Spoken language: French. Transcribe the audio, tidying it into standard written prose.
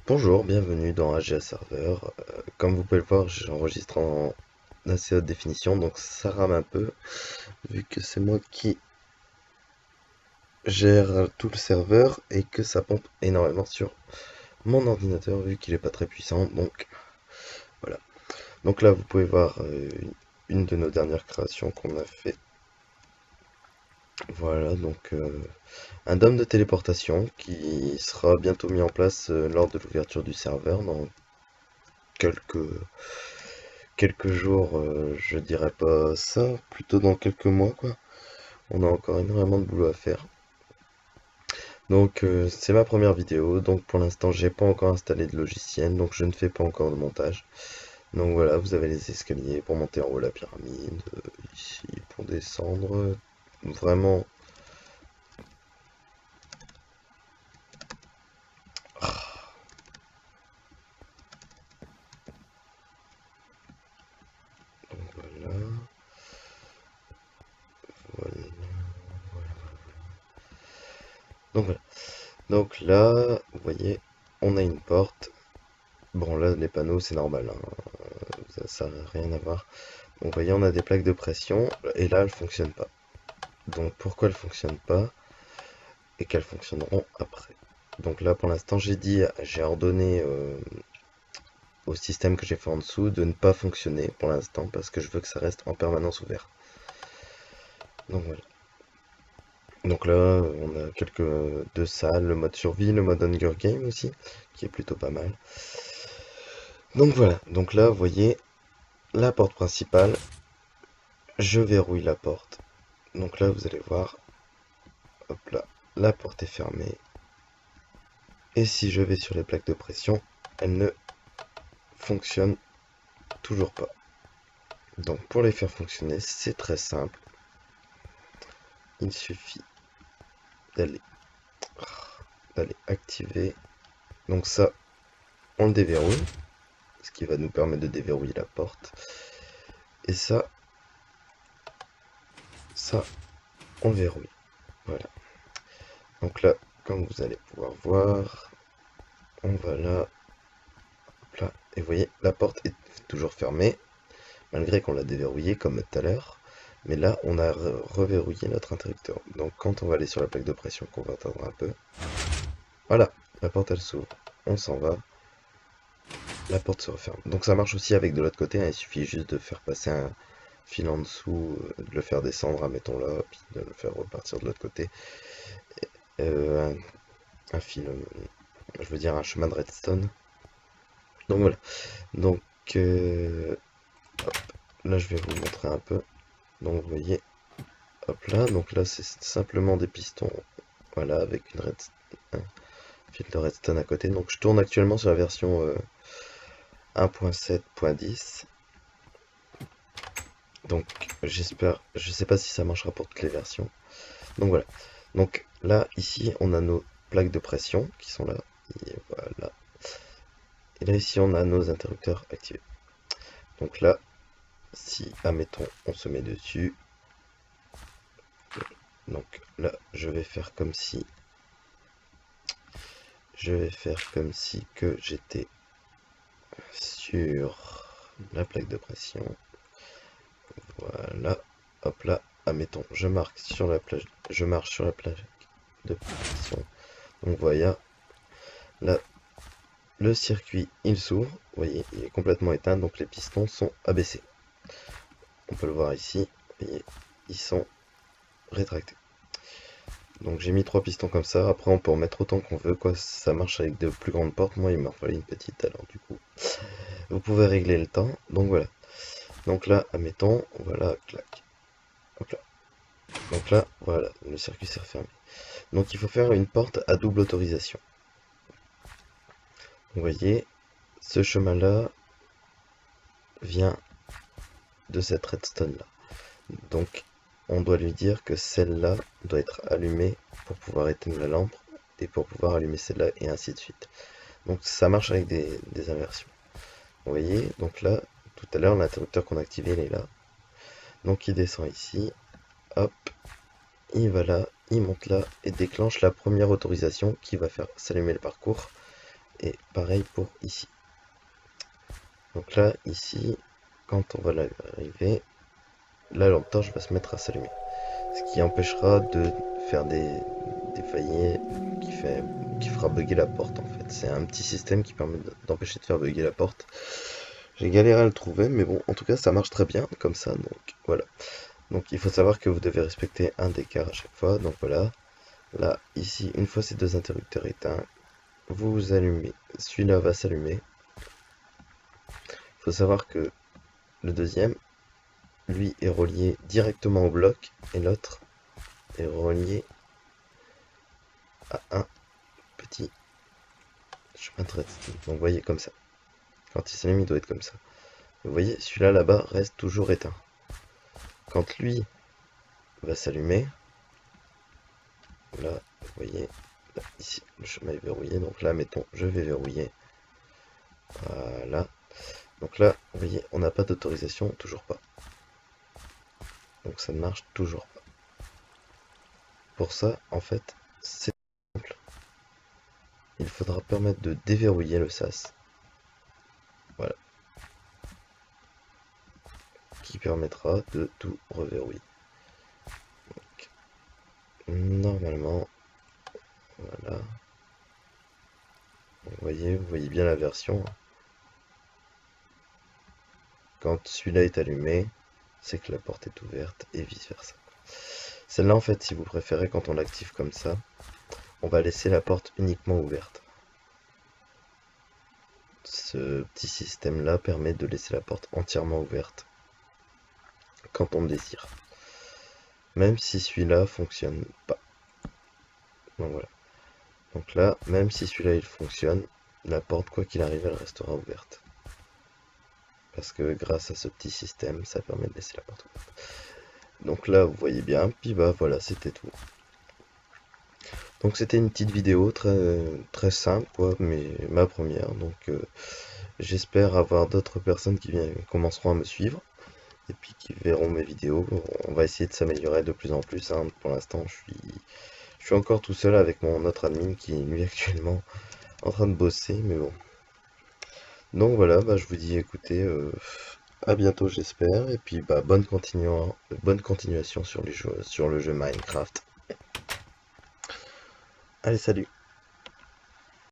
Bonjour, bienvenue dans AGA Server. Comme vous pouvez le voir, j'enregistre en assez haute définition, donc ça rame un peu, vu que c'est moi qui gère tout le serveur et que ça pompe énormément sur mon ordinateur, vu qu'il est pas très puissant. Donc voilà. Donc là, vous pouvez voir une de nos dernières créations qu'on a fait. Voilà, donc un dôme de téléportation qui sera bientôt mis en place lors de l'ouverture du serveur dans quelques quelques jours, je dirais pas ça, plutôt dans quelques mois, quoi. On a encore énormément de boulot à faire. Donc, c'est ma première vidéo, donc pour l'instant, j'ai pas encore installé de logiciel, donc je ne fais pas encore de montage. Donc voilà, vous avez les escaliers pour monter en haut de la pyramide, ici pour descendre. Vraiment, donc voilà, voilà, donc voilà. Donc là, vous voyez, on a une porte. Bon, là, les panneaux, c'est normal, hein, ça n'a rien à voir. Donc, vous voyez, on a des plaques de pression, et là, elles fonctionnent pas. Donc, pourquoi elles fonctionnent pas, et qu'elles fonctionneront après. Donc là, pour l'instant, j'ai ordonné au système que j'ai fait en dessous de ne pas fonctionner pour l'instant, parce que je veux que ça reste en permanence ouvert. Donc voilà. Donc là, on a deux salles, le mode survie, le mode Hunger Game aussi, qui est plutôt pas mal. Donc voilà, donc là, vous voyez, la porte principale, je verrouille la porte. Donc là, vous allez voir, hop là, la porte est fermée. Et si je vais sur les plaques de pression, elles ne fonctionnent toujours pas. Donc pour les faire fonctionner, c'est très simple. Il suffit d'aller d'aller activer. Donc ça, on le déverrouille, ce qui va nous permettre de déverrouiller la porte. Et ça, on le verrouille. Voilà. Donc là, comme vous allez pouvoir voir, on va là, hop là. Et vous voyez, la porte est toujours fermée, malgré qu'on l'a déverrouillée comme tout à l'heure. Mais là, on a reverrouillé notre interrupteur. Donc quand on va aller sur la plaque de pression, qu'on va attendre un peu, voilà, la porte elle s'ouvre. On s'en va, la porte se referme. Donc ça marche aussi avec de l'autre côté, hein, il suffit juste de faire passer un fil en dessous, de le faire descendre, admettons là, puis de le faire repartir de l'autre côté. Euh, un fil, je veux dire un chemin de redstone. Donc voilà. Donc hop, là je vais vous montrer un peu. Donc vous voyez, hop là, donc là c'est simplement des pistons, voilà, avec un fil de redstone à côté. Donc je tourne actuellement sur la version 1.7.10. Donc j'espère, je sais pas si ça marchera pour toutes les versions. Donc voilà. Donc là, ici, on a nos plaques de pression qui sont là. Et voilà. Et là, ici, on a nos interrupteurs activés. Donc là, si, admettons, on se met dessus. Donc là, je vais faire comme si que j'étais sur la plaque de pression. Voilà. Hop là. Admettons, je marche sur la plaque de pression. Donc voilà, là, le circuit il s'ouvre, vous voyez, il est complètement éteint, donc les pistons sont abaissés. On peut le voir ici, vous voyez, ils sont rétractés. Donc j'ai mis 3 pistons comme ça, après on peut en mettre autant qu'on veut, quoi, ça marche avec de plus grandes portes, moi il m'a fallu une petite, alors du coup, vous pouvez régler le temps, donc voilà. Donc là, admettons, voilà, clac, hop là. Donc là, voilà, le circuit s'est refermé. Donc il faut faire une porte à double autorisation. Vous voyez, ce chemin-là vient de cette redstone là. Donc on doit lui dire que celle-là doit être allumée pour pouvoir éteindre la lampe et pour pouvoir allumer celle-là et ainsi de suite. Donc ça marche avec des inversions. Vous voyez, donc là, tout à l'heure, l'interrupteur qu'on a activé, il est là. Donc il descend ici, hop, il va là, il monte là et déclenche la première autorisation qui va faire s'allumer le parcours et pareil pour ici. Donc là, ici, quand on va l'arriver, la lampe torche va se mettre à s'allumer. Ce qui empêchera de faire des failliers qui fera bugger la porte en fait. C'est un petit système qui permet d'empêcher de faire bugger la porte. J'ai galéré à le trouver, mais bon, en tout cas, ça marche très bien comme ça, donc voilà. Donc il faut savoir que vous devez respecter un d'écart à chaque fois, donc voilà. Là, ici, une fois ces deux interrupteurs éteints, vous allumez, celui-là va s'allumer. Il faut savoir que le deuxième, lui, est relié directement au bloc, et l'autre est relié à un petit chemin de redstone. Donc vous voyez comme ça. Quand il s'allume, il doit être comme ça. Vous voyez, celui-là là-bas reste toujours éteint. Quand lui va s'allumer, là, vous voyez, là, ici, le chemin est verrouillé. Donc là, mettons, je vais verrouiller. Voilà. Donc là, vous voyez, on n'a pas d'autorisation, toujours pas. Donc ça ne marche toujours pas. Pour ça, en fait, c'est simple. Il faudra permettre de déverrouiller le sas. Voilà. Qui permettra de tout reverrouiller. Donc, normalement, voilà. Vous voyez bien la version. Quand celui-là est allumé, c'est que la porte est ouverte et vice versa. Celle-là, en fait, si vous préférez, quand on l'active comme ça, on va laisser la porte uniquement ouverte. Ce petit système-là permet de laisser la porte entièrement ouverte quand on le désire. Même si celui-là fonctionne pas. Donc voilà. Donc là, même si celui-là il fonctionne, la porte, quoi qu'il arrive, elle restera ouverte. Parce que grâce à ce petit système, ça permet de laisser la porte ouverte. Donc là, vous voyez bien, puis bah voilà, c'était tout. Donc c'était une petite vidéo très simple, quoi, mais ma première. Donc j'espère avoir d'autres personnes qui commenceront à me suivre et puis qui verront mes vidéos. On va essayer de s'améliorer de plus en plus, hein. Pour l'instant, je suis encore tout seul avec mon autre admin qui est lui actuellement en train de bosser, mais bon. Donc voilà, bah, je vous dis écoutez, à bientôt j'espère, et puis bah, bonne continuation sur le jeu Minecraft. Allez, salut!